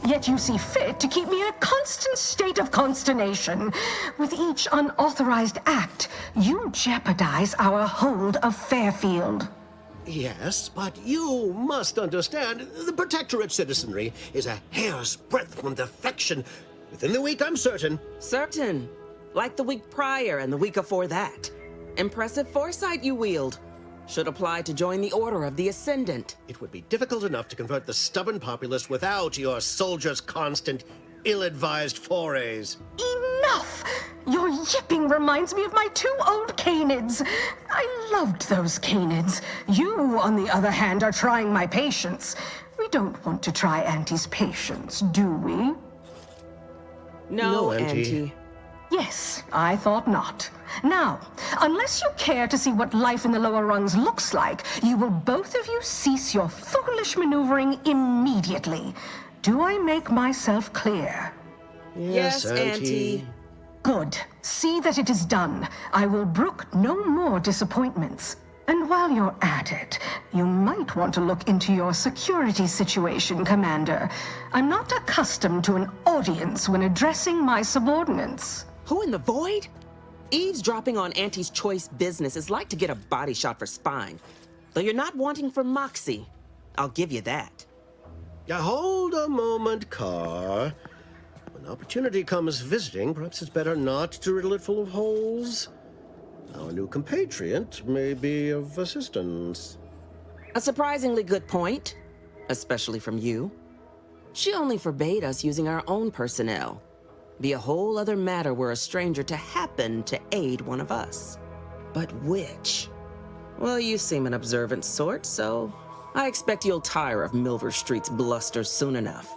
Yet you see fit to keep me in a constant state of consternation. With each unauthorized act, you jeopardize our hold of Fairfield. Yes, but you must understand, the Protectorate citizenry is a hair's breadth from defection. Within the week, I'm certain. Certain. Like the week prior and the week before that. Impressive foresight you wield. Should apply to join the Order of the Ascendant. It would be difficult enough to convert the stubborn populace without your soldiers' constant, ill-advised forays. Enough! Your yipping reminds me of my 2 old canids. I loved those canids. You, on the other hand, are trying my patience. We don't want to try Auntie's patience, do we? No, Auntie. Auntie. Yes, I thought not. Now, unless you care to see what life in the lower rungs looks like, you will both of you cease your foolish maneuvering immediately. Do I make myself clear? Yes, Auntie. Good. See that it is done. I will brook no more disappointments. And while you're at it, you might want to look into your security situation, Commander. I'm not accustomed to an audience when addressing my subordinates. Who in the void? Eavesdropping on Auntie's choice business is like to get a body shot for spine. Though you're not wanting for moxie. I'll give you that. Now, hold a moment, Carr. When opportunity comes visiting, perhaps it's better not to riddle it full of holes. Our new compatriot may be of assistance. A surprisingly good point, especially from you. She only forbade us using our own personnel. Be a whole other matter were a stranger to happen to aid one of us. But which? Well, you seem an observant sort, so I expect you'll tire of Milver Street's bluster soon enough.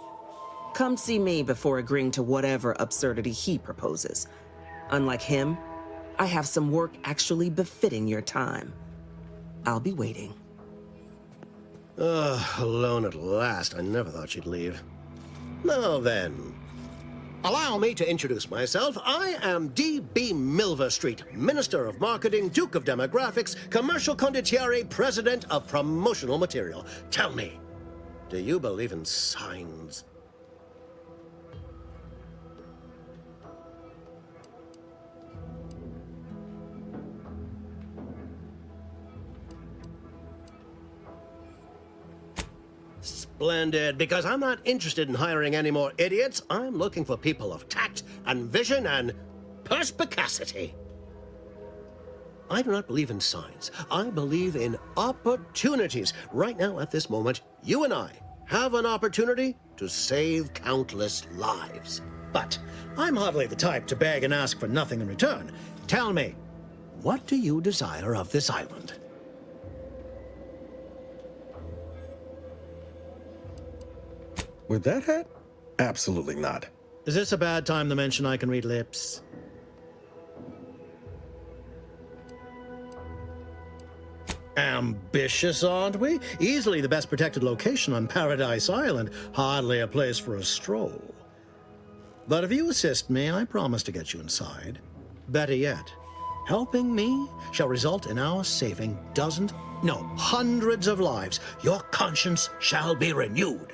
Come see me before agreeing to whatever absurdity he proposes. Unlike him, I have some work actually befitting your time. I'll be waiting. Alone at last. I never thought she'd leave. Now then, allow me to introduce myself. I am D.B. Milver Street, Minister of Marketing, Duke of Demographics, Commercial Condottiere, President of Promotional Material. Tell me, do you believe in signs? Splendid, because I'm not interested in hiring any more idiots. I'm looking for people of tact and vision and perspicacity. I do not believe in signs. I believe in opportunities. Right now, at this moment, you and I have an opportunity to save countless lives. But I'm hardly the type to beg and ask for nothing in return. Tell me, what do you desire of this island? With that hat? Absolutely not. Is this a bad time to mention I can read lips? Ambitious, aren't we? Easily the best protected location on Paradise Island. Hardly a place for a stroll. But if you assist me, I promise to get you inside. Better yet, helping me shall result in our saving dozens, no, hundreds of lives. Your conscience shall be renewed.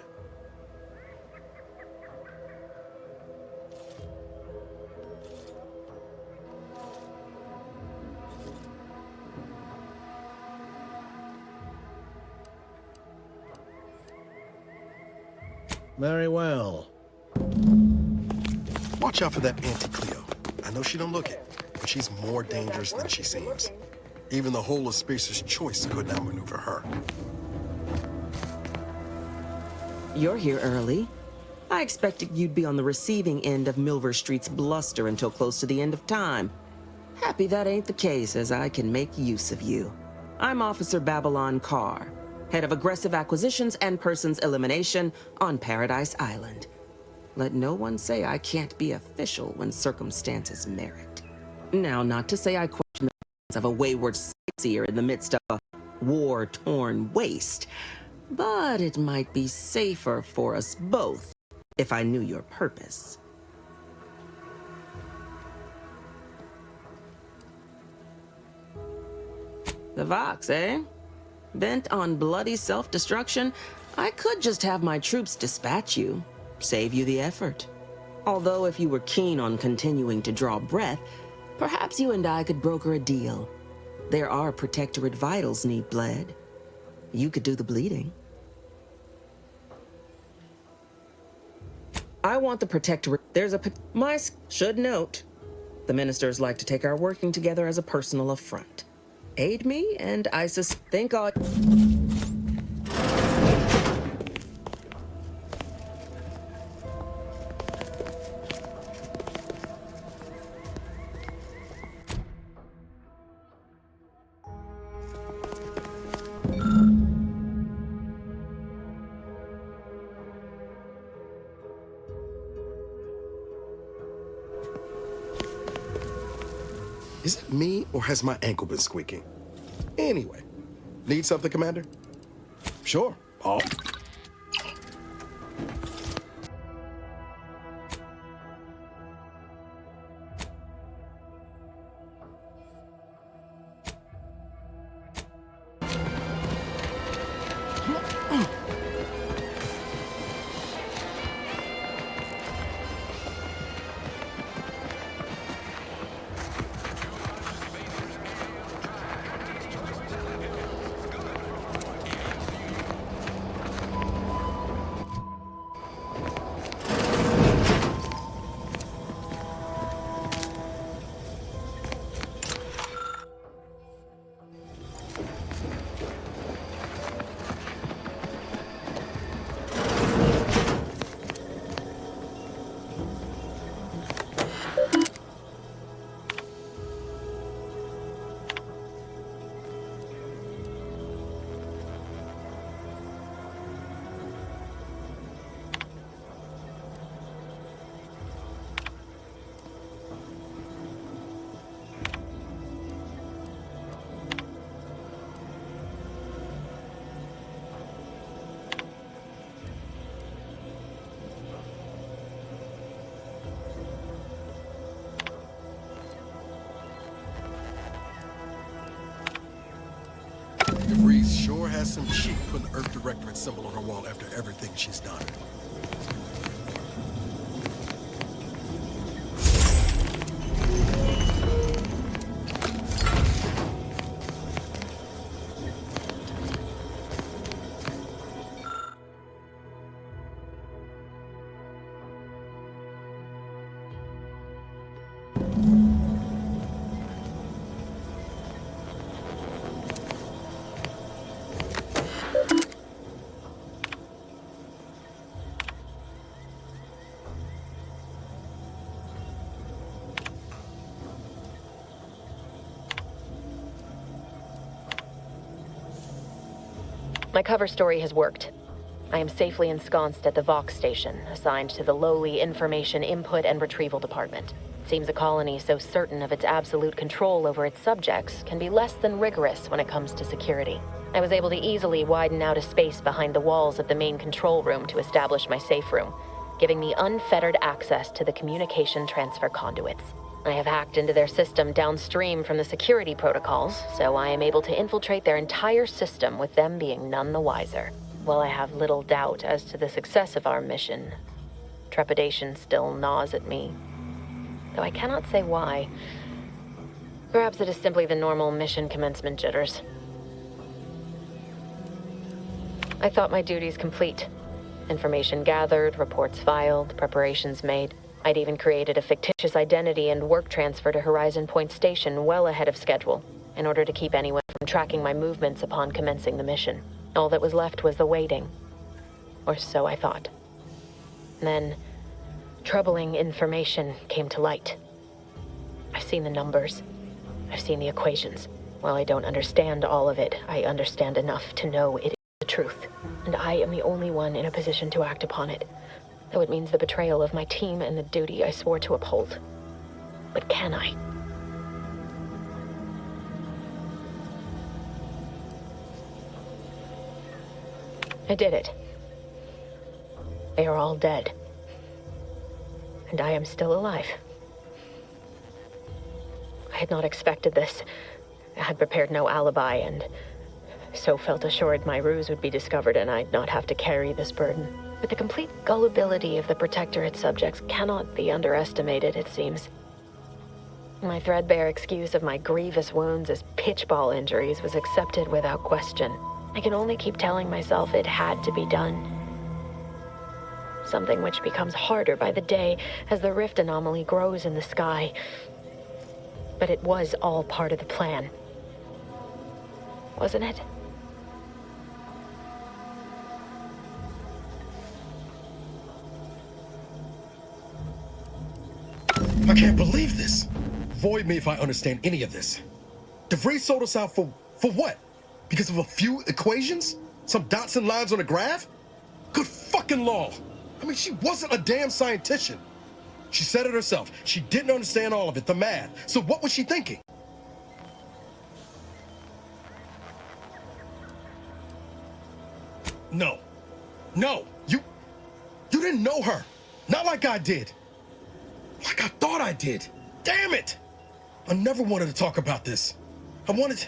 Very well. Watch out for that Auntie Cleo. I know she don't look it, but she's more dangerous than she seems. Even the whole of Spacer's choice could not maneuver her. You're here early. I expected you'd be on the receiving end of Milver Street's bluster until close to the end of time. Happy that ain't the case, as I can make use of you. I'm Officer Babylon Carr, head of aggressive acquisitions and persons elimination on Paradise Island. Let no one say I can't be official when circumstances merit. Now, not to say I question the presence of a wayward sightseer in the midst of a war-torn waste, but it might be safer for us both if I knew your purpose. The Vox, eh? Bent on bloody self-destruction, I could just have my troops dispatch you. save you the effort. Although if you were keen on continuing to draw breath, perhaps you and I could broker a deal. There are protectorate vitals need bled. You could do the bleeding. I want the protectorate. Should note, the ministers like to take our working together as a personal affront. Aid me, and I think I'll... Is it me, or has my ankle been squeaking? Anyway, need something, Commander? Sure. Oh. Breeze sure has some cheek putting the Earth Directorate symbol on her wall after everything she's done. My cover story has worked. I am safely ensconced at the Vox station, assigned to the lowly Information Input and Retrieval Department. It seems a colony so certain of its absolute control over its subjects can be less than rigorous when it comes to security. I was able to easily widen out a space behind the walls of the main control room to establish my safe room, giving me unfettered access to the communication transfer conduits. I have hacked into their system downstream from the security protocols, so I am able to infiltrate their entire system with them being none the wiser. While I have little doubt as to the success of our mission, trepidation still gnaws at me, though I cannot say why. Perhaps it is simply the normal mission commencement jitters. I thought my duties complete. Information gathered, reports filed, preparations made. I'd even created a fictitious identity and work transfer to Horizon Point Station well ahead of schedule, in order to keep anyone from tracking my movements upon commencing the mission. All that was left was the waiting. Or so I thought. Then, troubling information came to light. I've seen the numbers. I've seen the equations. While I don't understand all of it, I understand enough to know it is the truth, and I am the only one in a position to act upon it. Though it means the betrayal of my team and the duty I swore to uphold. But can I? I did it. They are all dead. And I am still alive. I had not expected this. I had prepared no alibi, and so felt assured my ruse would be discovered and I'd not have to carry this burden. But the complete gullibility of the Protectorate subjects cannot be underestimated, it seems. My threadbare excuse of my grievous wounds as pitchball injuries was accepted without question. I can only keep telling myself it had to be done. Something which becomes harder by the day as the rift anomaly grows in the sky. But it was all part of the plan. Wasn't it? I can't believe this. Void me if I understand any of this. DeVries sold us out for what? Because of a few equations? Some dots and lines on a graph? Good fucking law. I mean, she wasn't a damn scientist. She said it herself. She didn't understand all of it, the math. So what was she thinking? No. No. You didn't know her. Not like I did. Like I thought I did. Damn it! I never wanted to talk about this. I wanted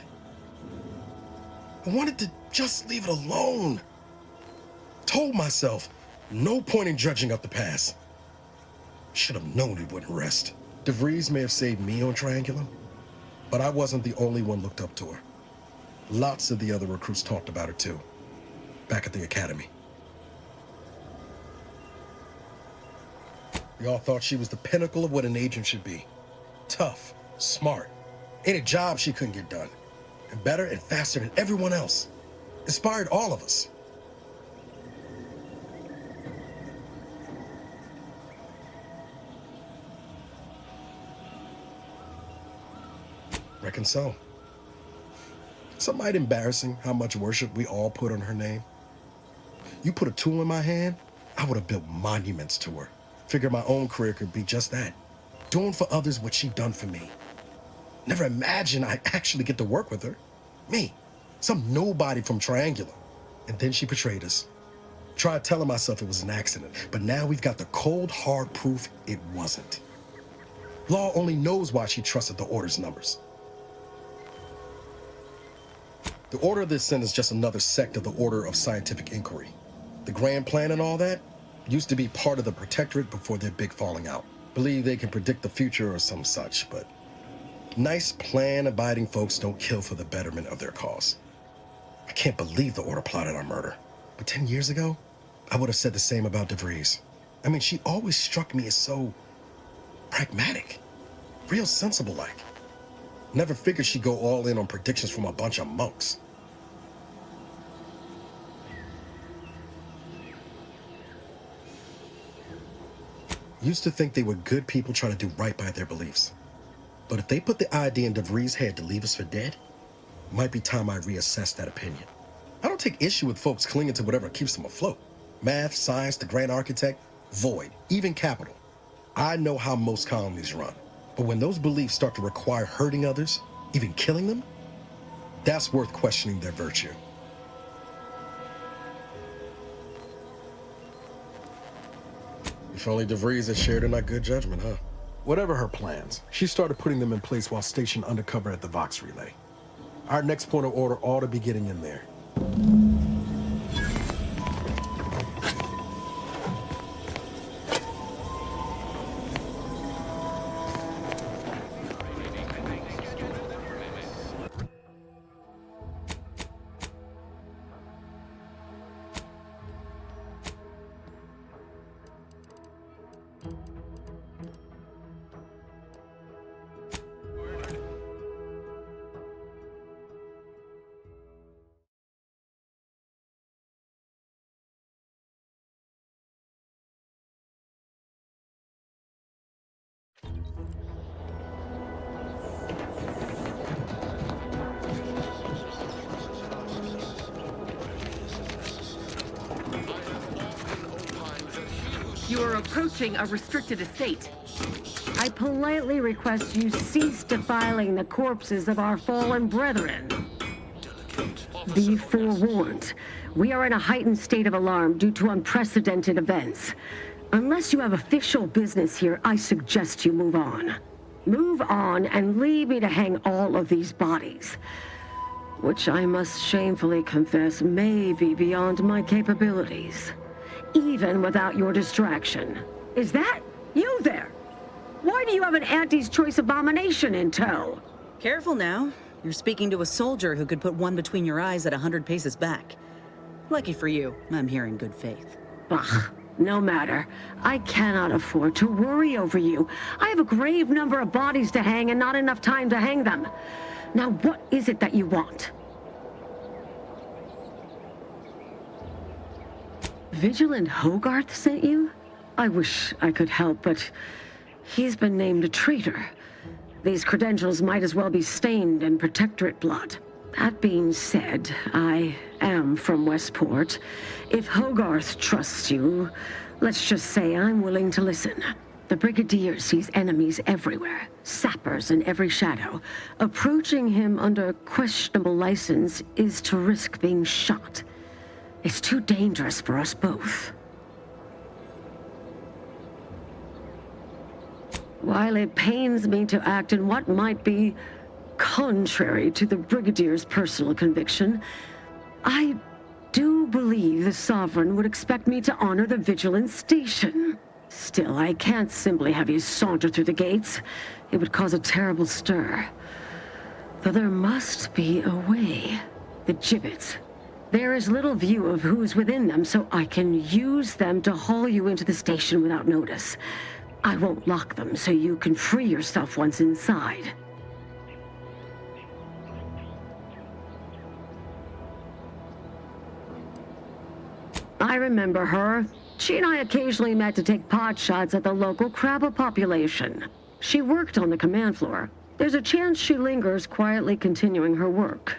to just leave it alone. Told myself, no point in dredging up the past. Should have known it wouldn't rest. DeVries may have saved me on Triangulum, but I wasn't the only one looked up to her. Lots of the other recruits talked about her too, back at the academy. We all thought she was the pinnacle of what an agent should be. Tough, smart, ain't a job she couldn't get done. And better and faster than everyone else. Inspired all of us. Reckon so. It's might embarrassing how much worship we all put on her name. You put a tool in my hand, I would have built monuments to her. Figured my own career could be just that. Doing for others what she done for me. Never imagined I'd actually get to work with her. Me, some nobody from Triangulum. And then she betrayed us. Tried telling myself it was an accident, but now we've got the cold, hard proof it wasn't. Law only knows why she trusted the Order's numbers. The Order of the Ascent is just another sect of the Order of Scientific Inquiry. The grand plan and all that used to be part of the Protectorate before their big falling out. Believe they can predict the future or some such, but nice plan-abiding folks don't kill for the betterment of their cause. I can't believe the Order plotted our murder. But 10 years ago, I would have said the same about DeVries. I mean, she always struck me as so pragmatic, real sensible-like. Never figured she'd go all in on predictions from a bunch of monks. Used to think they were good people trying to do right by their beliefs. But if they put the idea in DeVries' head to leave us for dead, it might be time I reassess that opinion. I don't take issue with folks clinging to whatever keeps them afloat. Math, science, the grand architect, void, even capital. I know how most colonies run. But when those beliefs start to require hurting others, even killing them, that's worth questioning their virtue. If only DeVries had shared in our good judgment, huh? Whatever her plans, she started putting them in place while stationed undercover at the Vox Relay. Our next point of order ought to be getting in there. You are approaching a restricted estate. I politely request you cease defiling the corpses of our fallen brethren. Be forewarned. We are in a heightened state of alarm due to unprecedented events. Unless you have official business here, I suggest you move on. Move on and leave me to hang all of these bodies, which I must shamefully confess may be beyond my capabilities. even without your distraction. Is that you there? Why do you have an Auntie's Choice abomination in tow? Careful now. You're speaking to a soldier who could put one between your eyes at 100 paces back. Lucky for you, I'm here in good faith. Ugh, no matter. I cannot afford to worry over you. I have a grave number of bodies to hang and not enough time to hang them. Now, what is it that you want? Vigilant Hogarth sent you? I wish I could help, but he's been named a traitor. These credentials might as well be stained in Protectorate blood. That being said, I am from Westport. If Hogarth trusts you, let's just say I'm willing to listen. The Brigadier sees enemies everywhere, sappers in every shadow. Approaching him under questionable license is to risk being shot. It's too dangerous for us both. While it pains me to act in what might be contrary to the Brigadier's personal conviction, I do believe the Sovereign would expect me to honor the Vigilance Station. Still, I can't simply have you saunter through the gates. It would cause a terrible stir. Though there must be a way. The gibbets. There is little view of who's within them, so I can use them to haul you into the station without notice. I won't lock them, so you can free yourself once inside. I remember her. She and I occasionally met to take pot shots at the local Krabba population. She worked on the command floor. There's a chance she lingers, quietly continuing her work.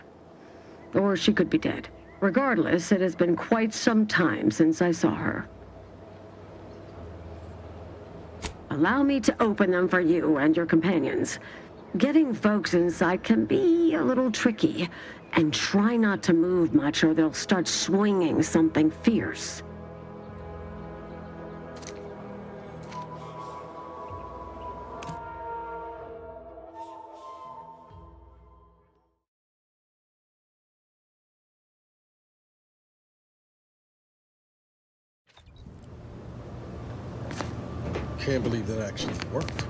Or she could be dead. Regardless, it has been quite some time since I saw her. Allow me to open them for you and your companions. Getting folks inside can be a little tricky, and try not to move much or they'll start swinging something fierce. Can't believe that actually worked.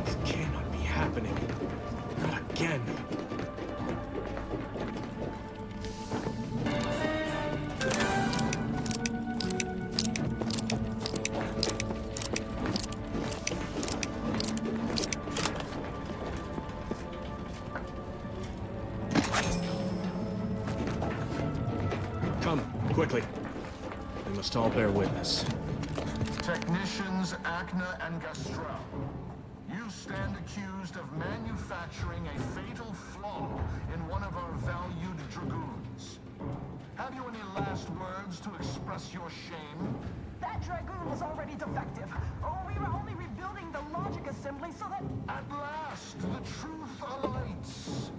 This cannot be happening. Not again. Come, quickly. We must all bear witness. Technicians Acna and Gastrell, you stand accused of manufacturing a fatal flaw in one of our valued dragoons. Have you any last words to express your shame? That dragoon was already defective. Oh, we were only rebuilding the logic assembly so that... At last, the truth alights.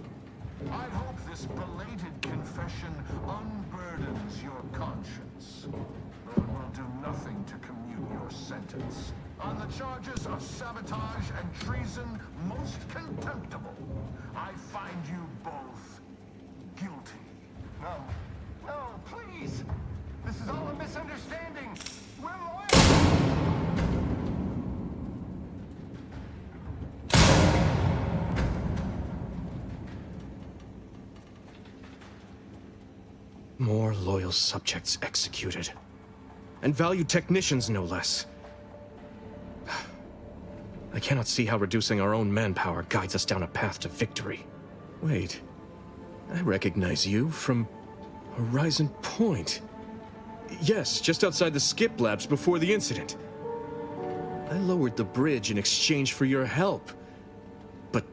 I hope this belated confession unburdens your conscience, though it will do nothing to commute your sentence. On the charges of sabotage and treason most contemptible, I find you both guilty. No. No, please! This is all a misunderstanding. We're loyal! More loyal subjects executed. And valued technicians, no less. I cannot see how reducing our own manpower guides us down a path to victory. Wait. I recognize you from Horizon Point. Yes, just outside the skip labs before the incident. I lowered the bridge in exchange for your help. But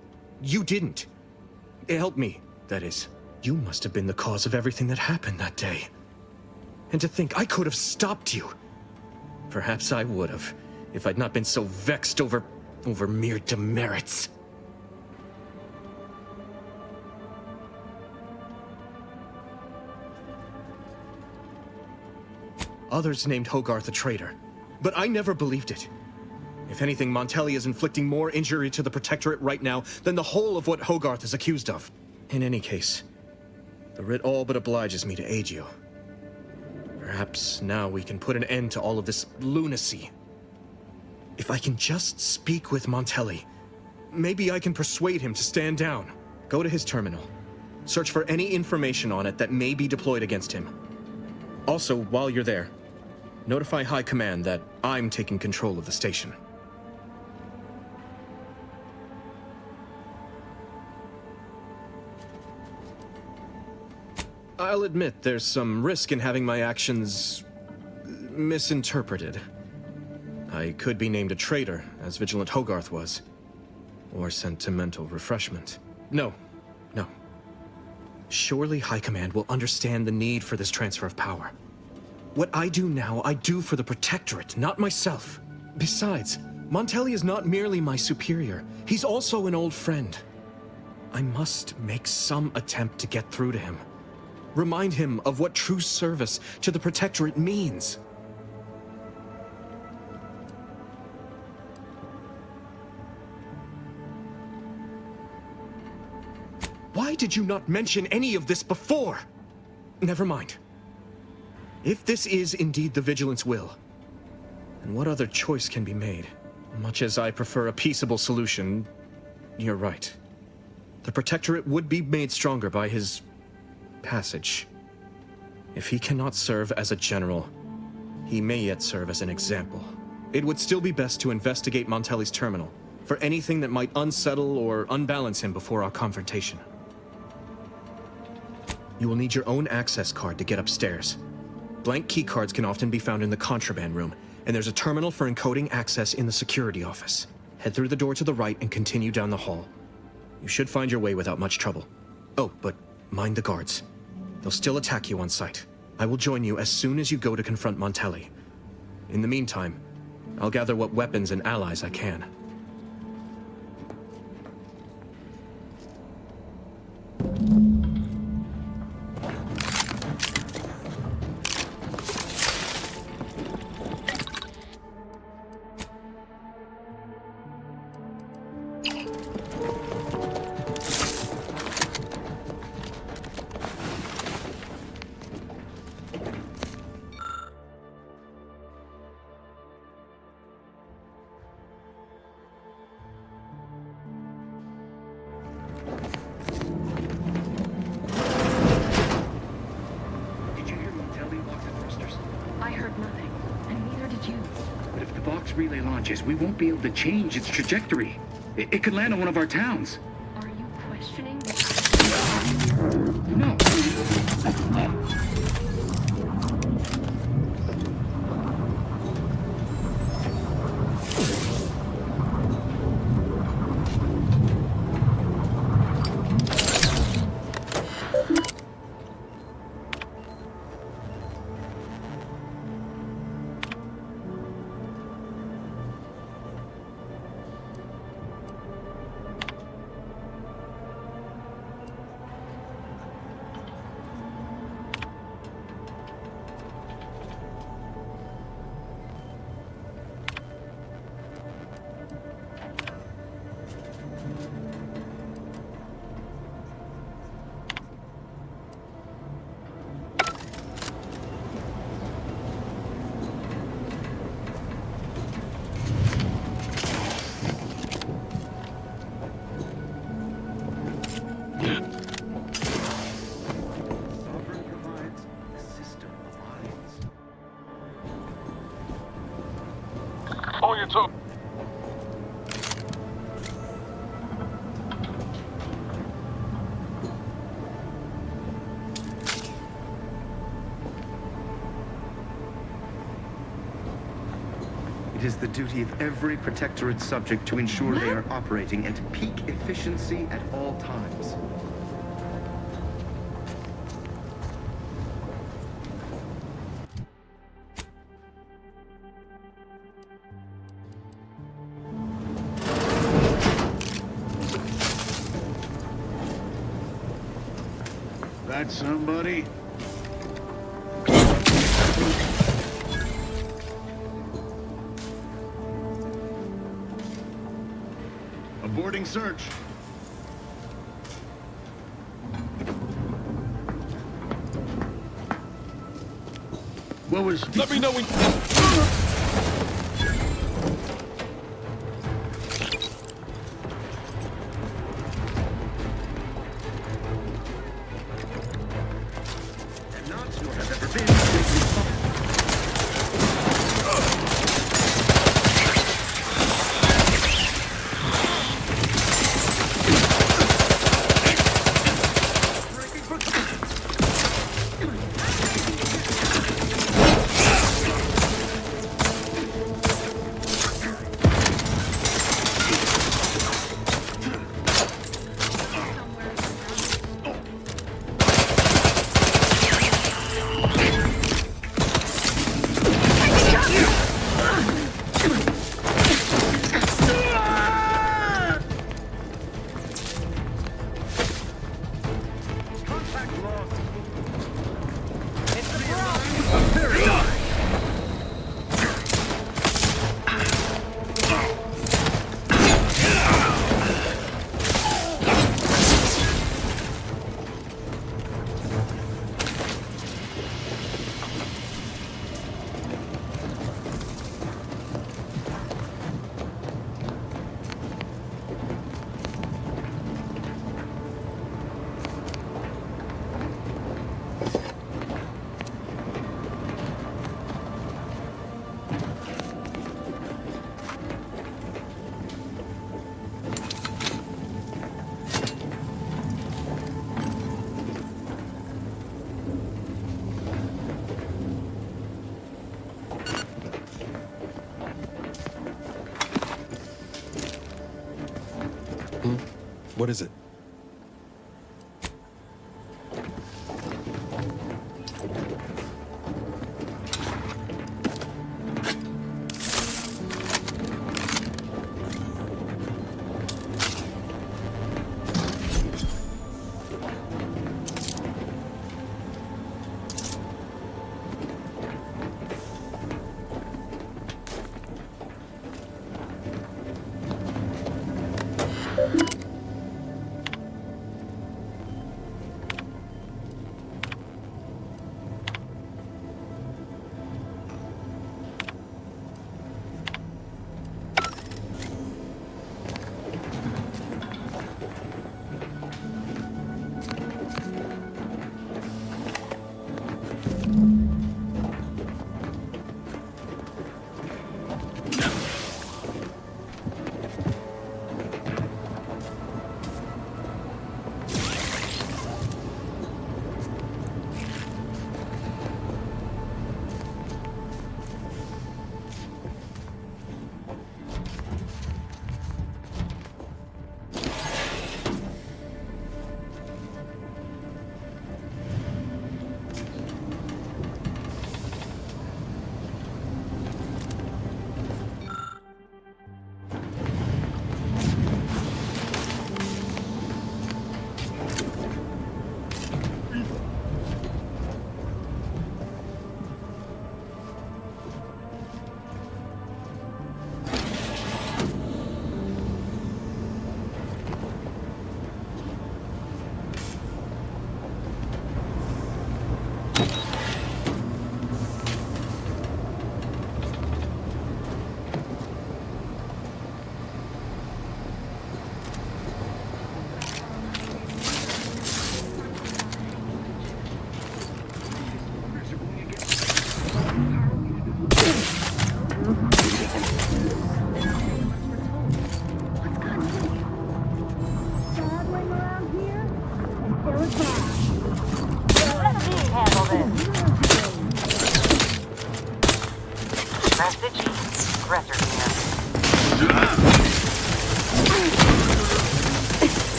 you didn't. Help me, that is. You must have been the cause of everything that happened that day. And to think I could have stopped you. Perhaps I would have, if I'd not been so vexed over mere demerits. Others named Hogarth a traitor, but I never believed it. If anything, Montelli is inflicting more injury to the Protectorate right now than the whole of what Hogarth is accused of. In any case, the writ all but obliges me to aid you. Perhaps now we can put an end to all of this lunacy. If I can just speak with Montelli, maybe I can persuade him to stand down. Go to his terminal. Search for any information on it that may be deployed against him. Also, while you're there, notify High Command that I'm taking control of the station. I'll admit there's some risk in having my actions misinterpreted. I could be named a traitor, as Vigilant Hogarth was, or sent to mental refreshment. No. Surely High Command will understand the need for this transfer of power. What I do now, I do for the Protectorate, not myself. Besides, Montelli is not merely my superior, he's also an old friend. I must make some attempt to get through to him. Remind him of what true service to the Protectorate means. Why did you not mention any of this before? Never mind. If this is indeed the Vigilance will, then what other choice can be made? Much as I prefer a peaceable solution, you're right. The Protectorate would be made stronger by his passage. If he cannot serve as a general, he may yet serve as an example. It would still be best to investigate Montelli's terminal for anything that might unsettle or unbalance him before our confrontation. You will need your own access card to get upstairs. Blank keycards can often be found in the contraband room, and there's a terminal for encoding access in the security office. Head through the door to the right and continue down the hall. You should find your way without much trouble. Oh, but mind the guards. They'll still attack you on sight. I will join you as soon as you go to confront Montelli. In the meantime, I'll gather what weapons and allies I can. Relay launches, we won't be able to change its trajectory. It could land on one of our towns. Are you questioning? No. It is the duty of every Protectorate subject to ensure they are operating at peak efficiency at all times. That somebody? Aborting search. What was... Let me know when... And not nor have ever been... What is it?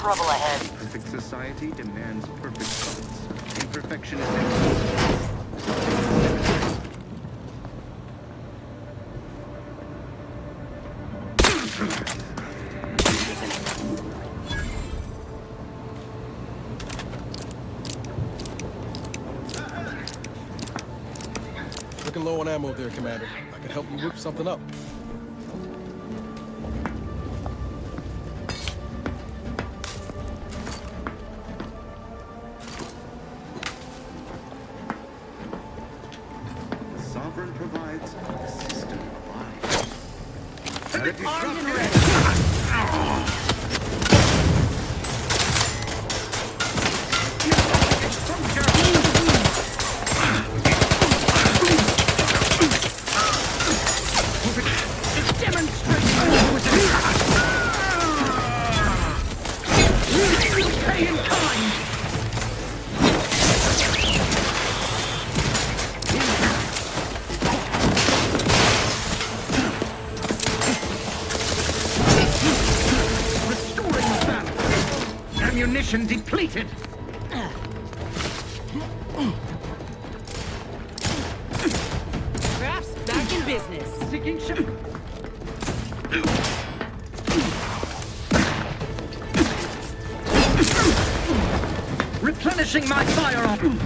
trouble ahead. Perfect society demands perfect thoughts. Imperfection is excellence. Looking low on ammo there, Commander. I can help you whip something up. The Sovereign provides, the system provides. Gotta disrupt Ammunition depleted! Crafts back in business. Seeking ship. Replenishing my firearm!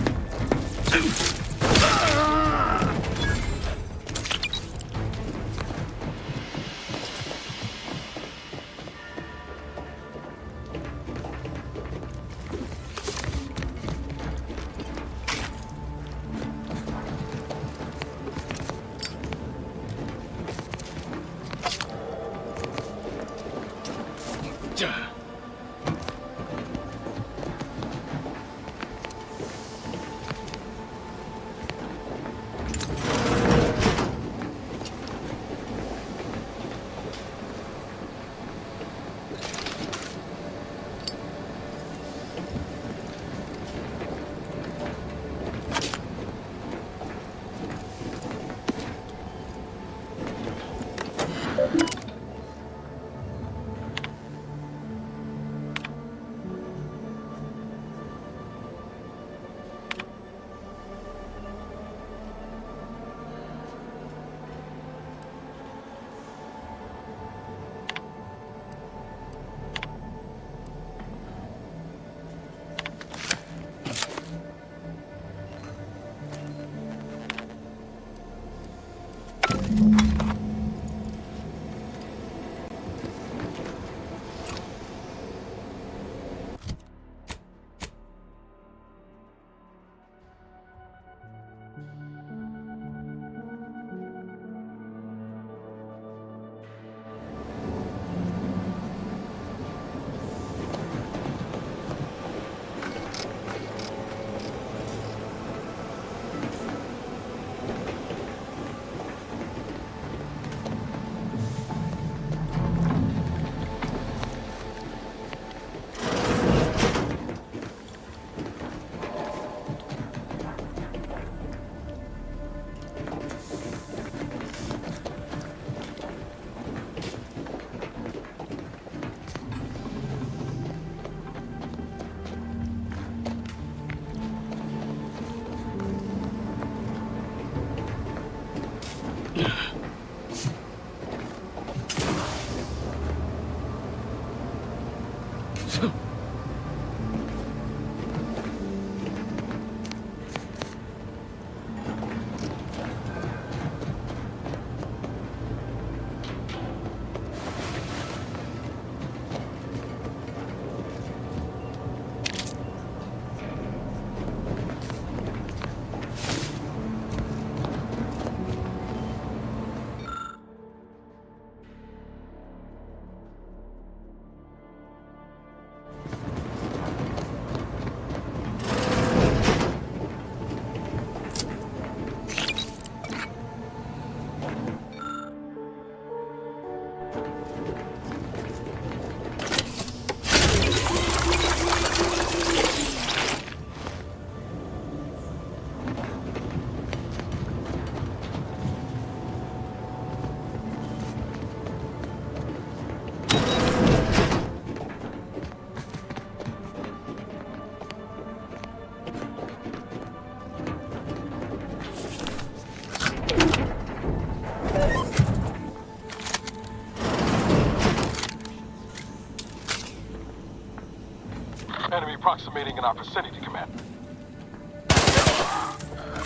Enemy approximating in our vicinity, Commander.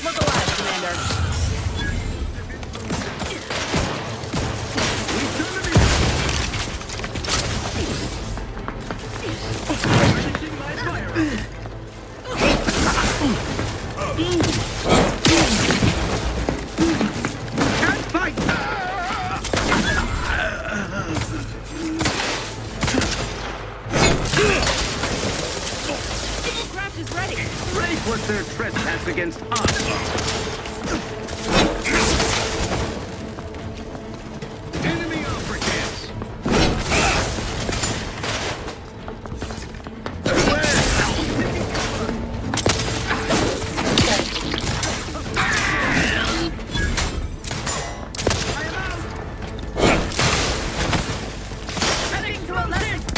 Look alive, Commander. Craft is ready. Break what their trespass against us. Enemy operatives. Heading to a left.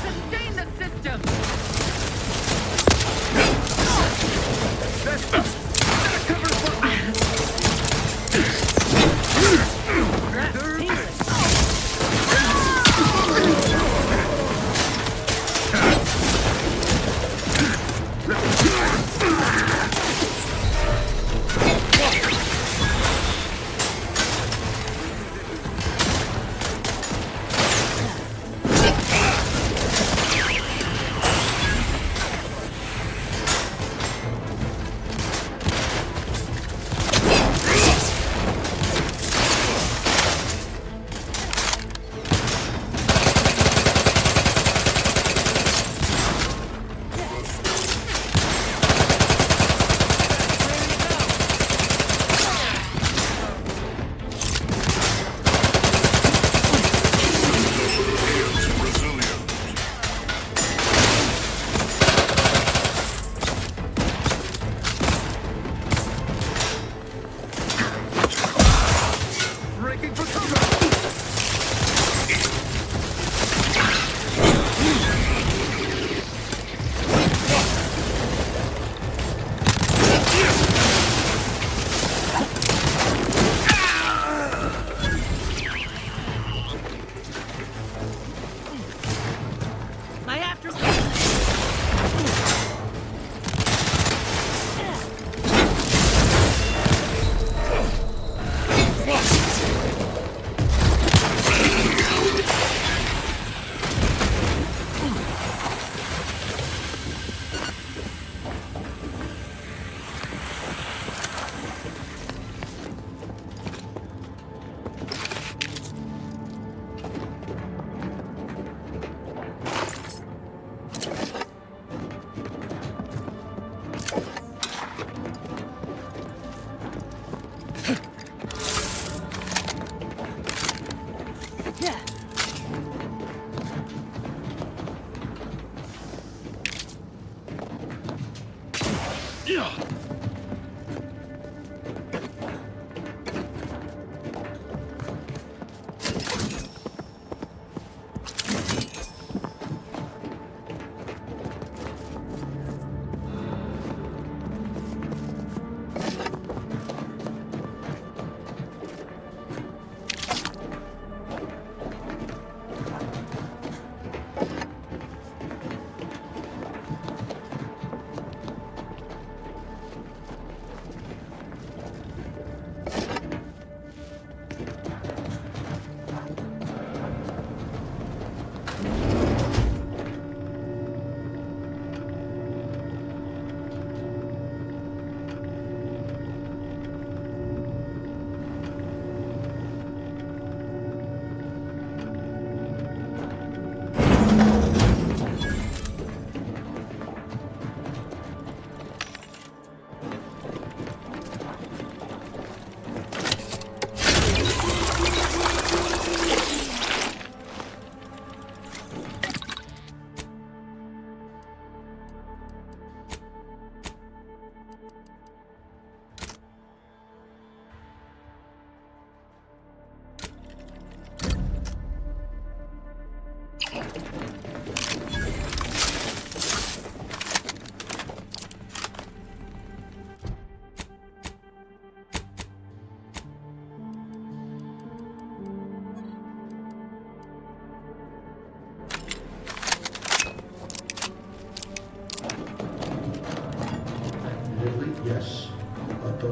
Sustain the system. My after.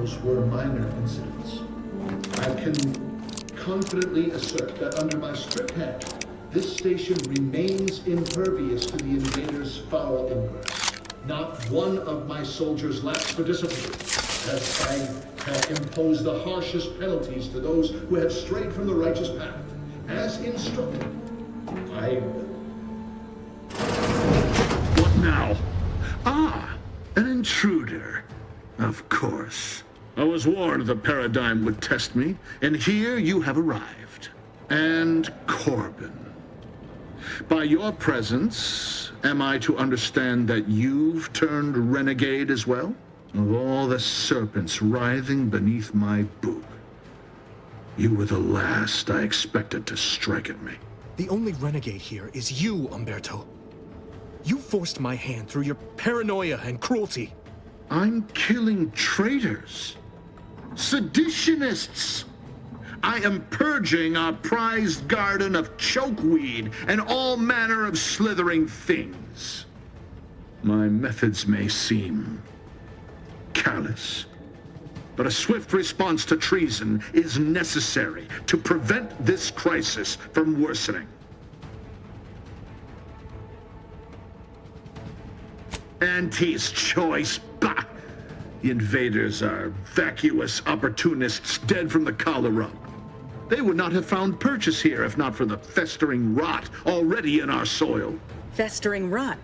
those were minor incidents. I can confidently assert that under my strict hand, this station remains impervious to the invaders' foul ingress. Not one of my soldiers lacks for discipline, as I have imposed the harshest penalties to those who have strayed from the righteous path. As instructed, What now? Ah, an intruder. Of course. I was warned the paradigm would test me, and here you have arrived. And Corbin. By your presence, am I to understand that you've turned renegade as well? Of all the serpents writhing beneath my boot, you were the last I expected to strike at me. The only renegade here is you, Umberto. You forced my hand through your paranoia and cruelty. I'm killing traitors, seditionists. I am purging our prized garden of chokeweed and all manner of slithering things. My methods may seem callous, but a swift response to treason is necessary to prevent this crisis from worsening. Auntie's choice, bah! The invaders are vacuous opportunists dead from the collar up. They would not have found purchase here if not for the festering rot already in our soil. Festering rot?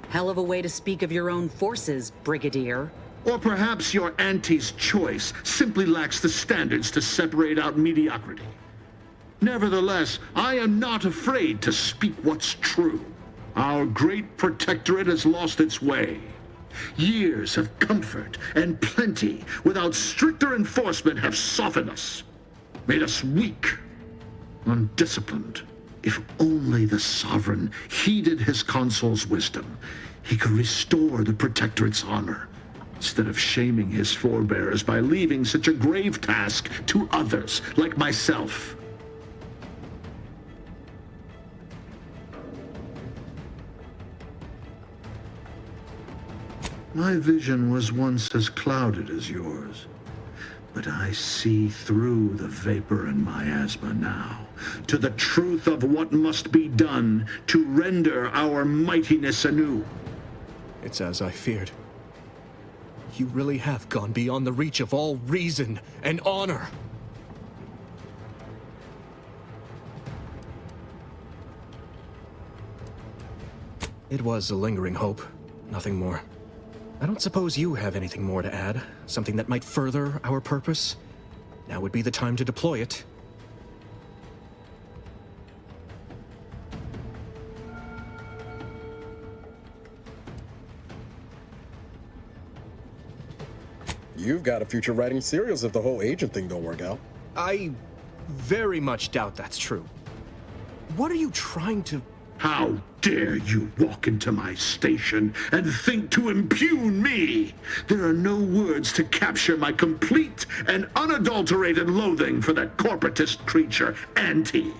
Hell of a way to speak of your own forces, Brigadier. Or perhaps your auntie's choice simply lacks the standards to separate out mediocrity. Nevertheless, I am not afraid to speak what's true. Our great protectorate has lost its way. Years of comfort and plenty without stricter enforcement have softened us, made us weak, undisciplined. If only the Sovereign heeded his consul's wisdom, he could restore the Protectorate's honor, instead of shaming his forebears by leaving such a grave task to others like myself. My vision was once as clouded as yours, but I see through the vapor and miasma now to the truth of what must be done to render our mightiness anew. It's as I feared. You really have gone beyond the reach of all reason and honor. It was a lingering hope, nothing more. I don't suppose you have anything more to add? Something that might further our purpose? Now would be the time to deploy it. You've got a future writing serials if the whole agent thing don't work out. I very much doubt that's true. What are you trying to... How dare you walk into my station and think to impugn me? There are no words to capture my complete and unadulterated loathing for that corporatist creature, Auntie.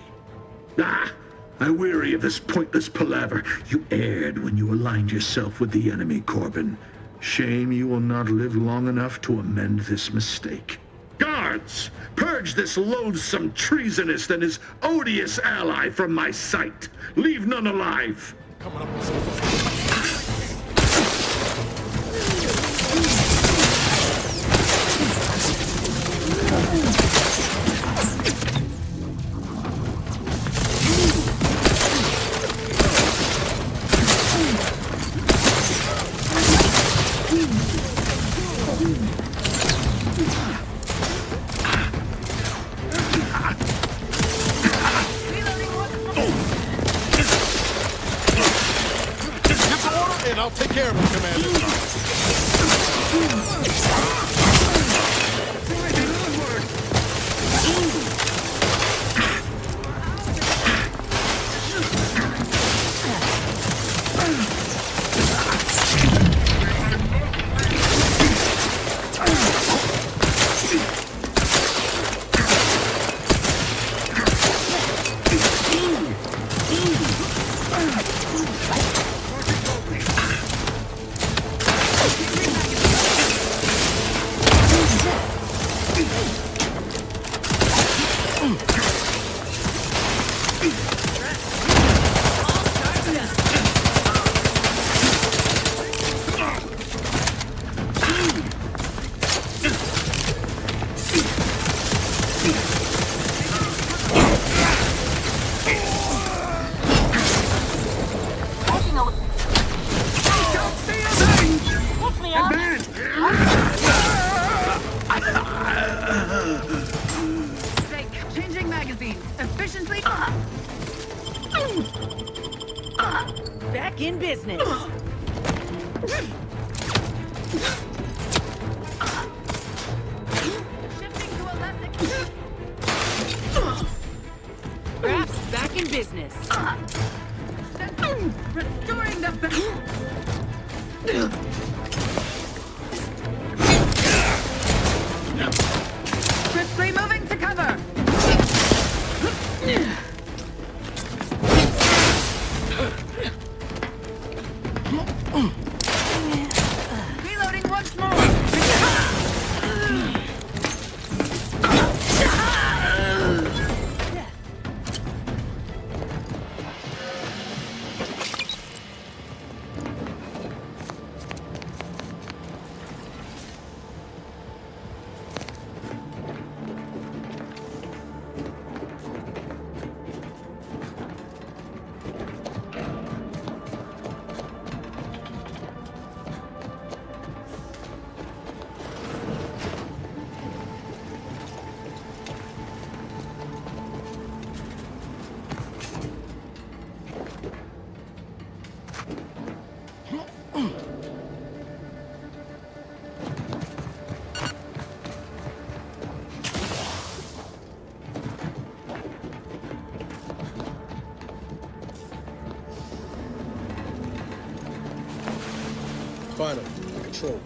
Ah, I weary of this pointless palaver. You erred when you aligned yourself with the enemy, Corbin. Shame you will not live long enough to amend this mistake. Guards, purge this loathsome treasonist and his odious ally from my sight. Leave none alive. And I'll take care of him, Commander. Back in business. Shifting to a less... Perhaps back in business. Restoring the Crisply moving to cover. Reloading once more. Finally, control room.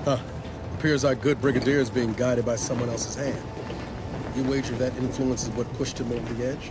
Huh. Appears our good brigadier is being guided by someone else's hand. You wager that influence is what pushed him over the edge?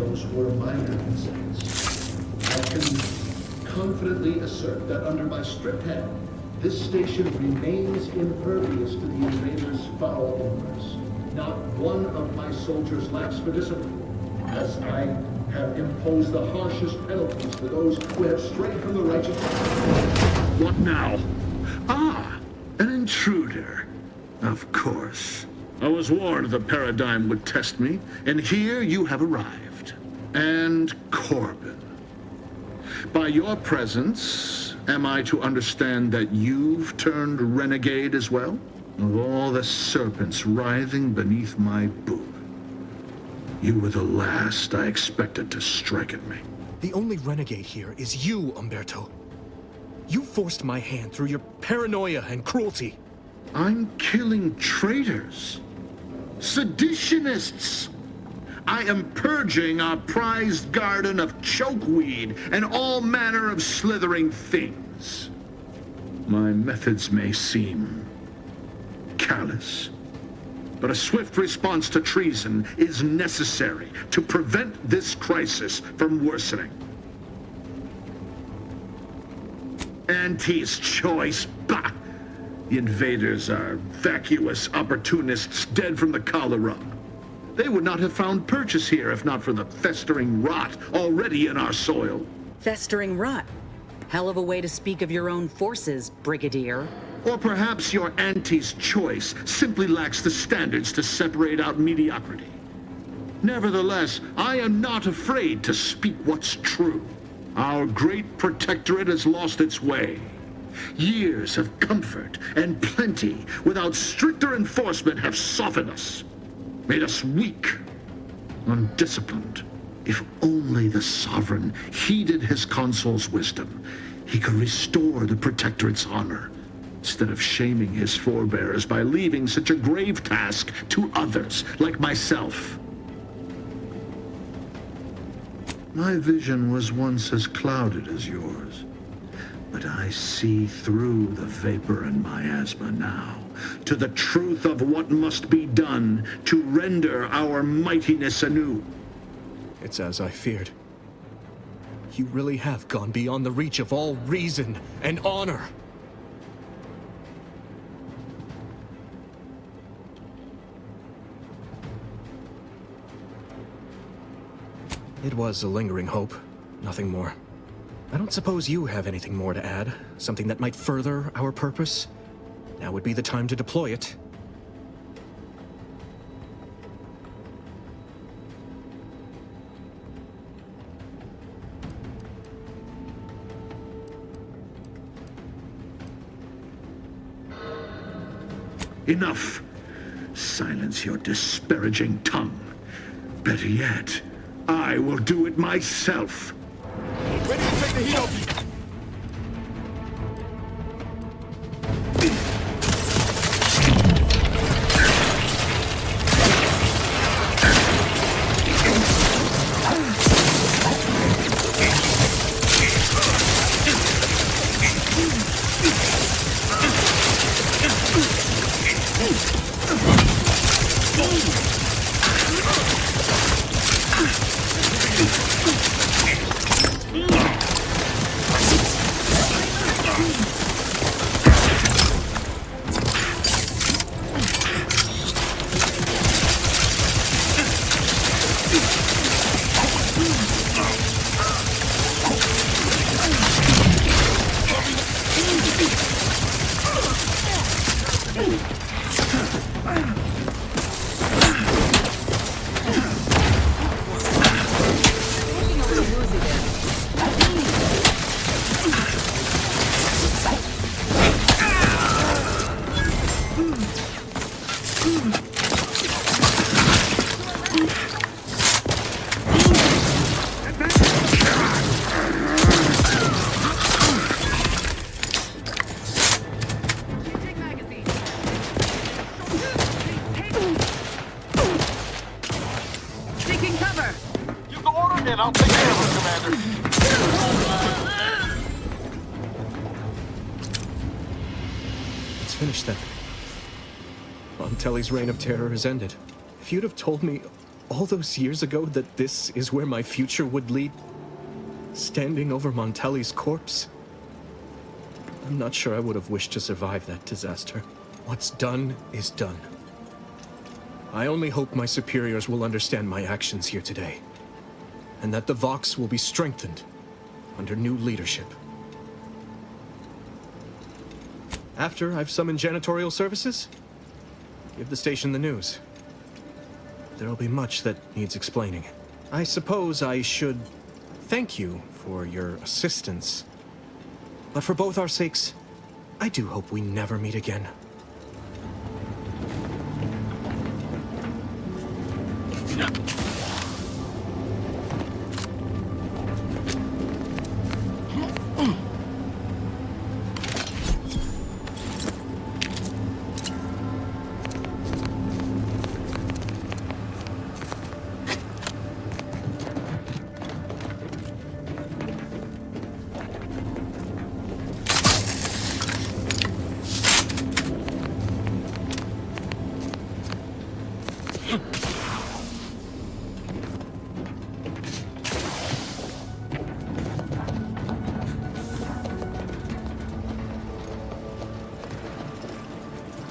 Umberto's were minor incidents. I can confidently assert that under my strict hand, this station remains impervious to the invaders' foul orders. Not one of my soldiers lacks for discipline, as I have imposed the harshest penalties for those who have strayed from the righteous path. What now? Ah, an intruder. Of course. I was warned the paradigm would test me, and here you have arrived. And Corbin. By your presence, am I to understand that you've turned renegade as well? Of all the serpents writhing beneath my boot, you were the last I expected to strike at me. The only renegade here is you, Umberto. You forced my hand through your paranoia and cruelty. I'm killing traitors, seditionists. I am purging our prized garden of chokeweed and all manner of slithering things. My methods may seem callous, but a swift response to treason is necessary to prevent this crisis from worsening. Auntie's choice, bah! The invaders are vacuous opportunists dead from the cholera. They would not have found purchase here if not for the festering rot already in our soil. Festering rot? Hell of a way to speak of your own forces, Brigadier. Or perhaps your auntie's choice simply lacks the standards to separate out mediocrity. Nevertheless, I am not afraid to speak what's true. Our great protectorate has lost its way. Years of comfort and plenty without stricter enforcement have softened us, made us weak, undisciplined. If only the sovereign heeded his consul's wisdom, he could restore the protectorate's honor, instead of shaming his forebears by leaving such a grave task to others like myself. My vision was once as clouded as yours, but I see through the vapor and miasma now to the truth of what must be done to render our mightiness anew. It's as I feared. You really have gone beyond the reach of all reason and honor. It was a lingering hope, nothing more. I don't suppose you have anything more to add? Something that might further our purpose? Now would be the time to deploy it. Enough! Silence your disparaging tongue. Better yet, I will do it myself. Ready to take the heat off you. I'll take care of him, Commander. It's finished then. Montelli's reign of terror has ended. If you'd have told me all those years ago that this is where my future would lead? Standing over Montelli's corpse? I'm not sure I would have wished to survive that disaster. What's done is done. I only hope my superiors will understand my actions here today, and that the Vox will be strengthened under new leadership. After I've summoned janitorial services, give the station the news. There'll be much that needs explaining. I suppose I should thank you for your assistance. But for both our sakes, I do hope we never meet again.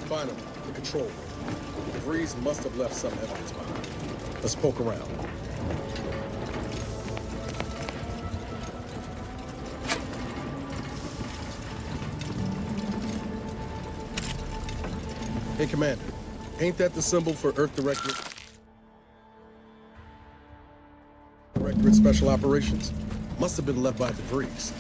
Finally, the control room. The Breeze must have left some evidence behind. Let's poke around. Hey, Commander. Ain't that the symbol for Earth Directorate Special Operations? Must have been left by the Breeze.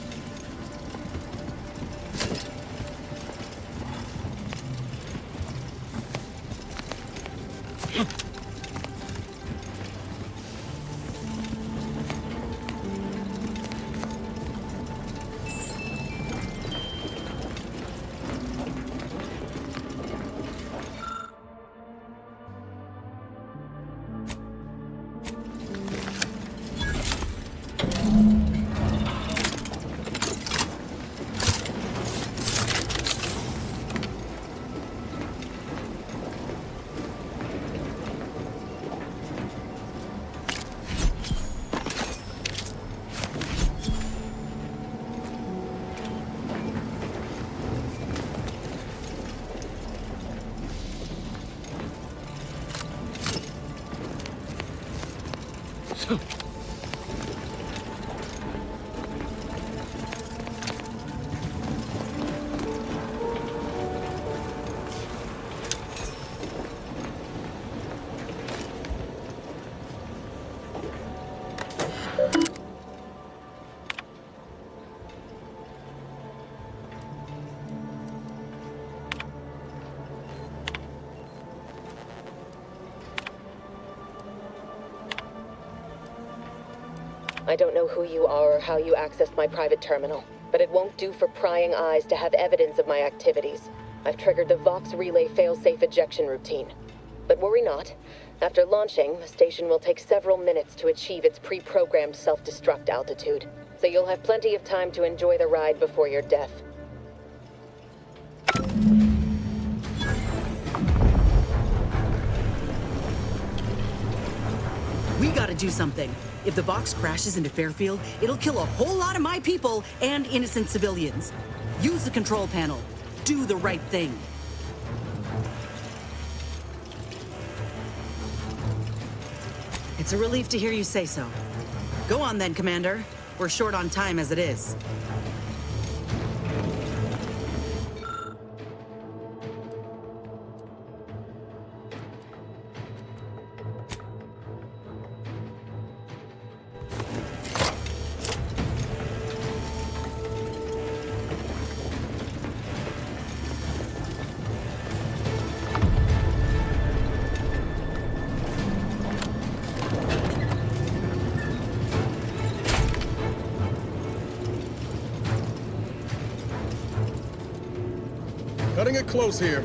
I don't know who you are or how you accessed my private terminal, but it won't do for prying eyes to have evidence of my activities. I've triggered the Vox relay failsafe ejection routine. But worry not. After launching, the station will take several minutes to achieve its pre-programmed self-destruct altitude, so you'll have plenty of time to enjoy the ride before your death. We gotta do something. If the Vox crashes into Fairfield, it'll kill a whole lot of my people and innocent civilians. Use the control panel. Do the right thing. It's a relief to hear you say so. Go on then, Commander. We're short on time as it is. Cutting it close here.